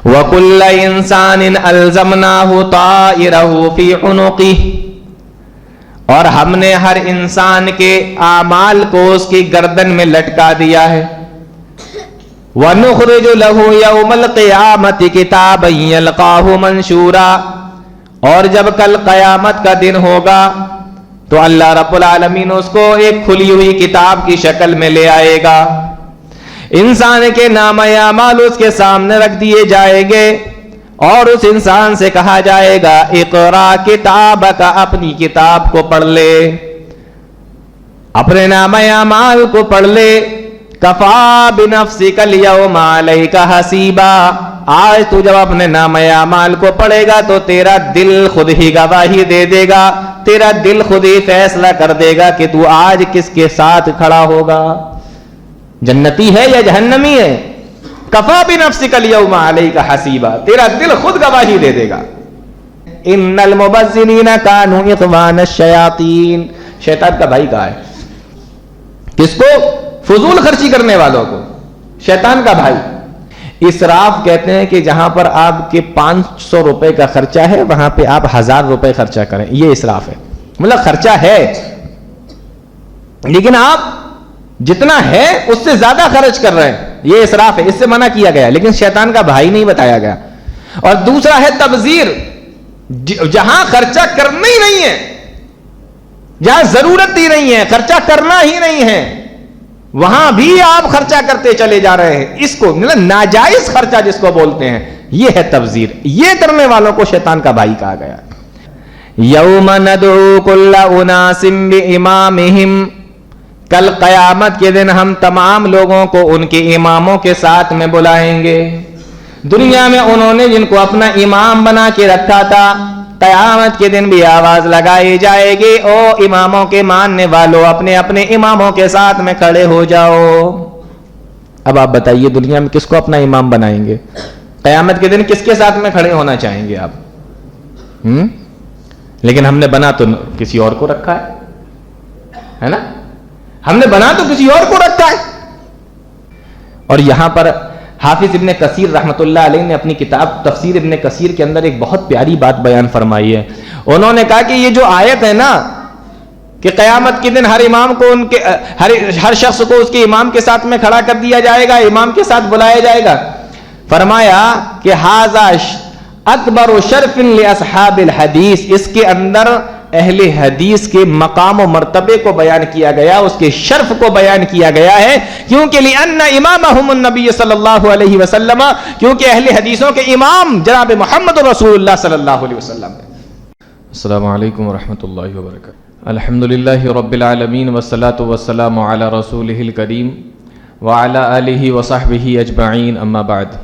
وَكُلَّ إِنسَانٍ أَلْزَمْنَاهُ طَائِرَهُ فِي عُنُقِهِ، اور ہم نے ہر انسان کے اعمال کو اس کی گردن میں لٹکا دیا ہے. وَنُخْرِجُ لَهُ يَوْمَ الْقِيَامَةِ كِتَابًا يَلْقَاهُ مَنشُورًا، اور جب کل قیامت کا دن ہوگا تو اللہ رب العالمین اس کو ایک کھلی ہوئی کتاب کی شکل میں لے آئے گا. انسان کے نام اعمال اس کے سامنے رکھ دیے جائیں گے اور اس انسان سے کہا جائے گا اقرا کتابک، اپنی کتاب کو پڑھ لے، اپنے نام اعمال کو پڑھ لے. کفا بنفسک الیوم علیک حسیبا، آج تو جب اپنے نام اعمال کو پڑھے گا تو تیرا دل خود ہی گواہی دے دے گا، تیرا دل خود ہی فیصلہ کر دے گا کہ تو آج کس کے ساتھ کھڑا ہوگا، جنتی ہے یا جہنمی ہے. کفا بنفسک الیوم علیک حسیبا، تیرا دل خود گواہی دے دے گا. ان المبذرین کانوا اخوان الشیاطین، شیطان کا بھائی کہا ہے. کس کو؟ فضول خرچی کرنے والوں کو، شیطان کا بھائی. اسراف کہتے ہیں کہ جہاں پر آپ کے 500 روپے کا خرچہ ہے وہاں پہ آپ 1000 روپے خرچہ کریں، یہ اسراف ہے. مطلب خرچہ ہے لیکن آپ جتنا ہے اس سے زیادہ خرچ کر رہے ہیں، یہ اسراف ہے، اس سے منع کیا گیا لیکن شیطان کا بھائی نہیں بتایا گیا. اور دوسرا ہے تبذیر، جہاں خرچہ کرنا ہی نہیں ہے، جہاں ضرورت ہی نہیں ہے، خرچہ کرنا ہی نہیں ہے، وہاں بھی آپ خرچہ کرتے چلے جا رہے ہیں. اس کو مطلب ناجائز خرچہ جس کو بولتے ہیں، یہ ہے تبذیر. یہ کرنے والوں کو شیطان کا بھائی کہا گیا. یوم ندعو کل اناس بامامہم، کل قیامت کے دن ہم تمام لوگوں کو ان کے اماموں کے ساتھ میں بلائیں گے. دنیا میں انہوں نے جن کو اپنا امام بنا کے رکھا تھا، قیامت کے دن بھی آواز لگائی جائے گی او اماموں کے ماننے والوں، اپنے اپنے اماموں کے ساتھ میں کھڑے ہو جاؤ. اب آپ بتائیے دنیا میں کس کو اپنا امام بنائیں گے؟ قیامت کے دن کس کے ساتھ میں کھڑے ہونا چاہیں گے آپ؟ لیکن ہم نے بنا تو کسی اور کو رکھا ہے نا، ہم نے بنا تو کسی اور کو رکھا ہے. اور یہاں پر حافظ ابن کثیر رحمۃ اللہ علیہ نے اپنی کتاب تفسیر ابن کثیر کے اندر ایک بہت پیاری بات بیان فرمائی ہے. انہوں نے کہا کہ یہ جو آیت ہے نا کہ قیامت کے دن ہر امام کو ان کے ہر شخص کو اس کے امام کے ساتھ میں کھڑا کر دیا جائے گا، امام کے ساتھ بلایا جائے گا. فرمایا کہ ھذا اکبر شرف لاصحاب الحدیث، اس کے اندر اہل حدیث کے مقام و مرتبے کو بیان کیا گیا، اس کے شرف کو بیان کیا گیا ہے. کیونکہ لأن امامہم النبی صلی اللہ علیہ وسلم، کیونکہ اہل حدیثوں کے امام جناب محمد رسول اللہ صلی اللہ علیہ وسلم. السلام علیکم ورحمۃ اللہ وبرکاتہ. الحمدللہ رب العالمین والصلاة والسلام علی رسولہ الکریم وعلی آلہ وصحبہ اجمعین، اما بعد.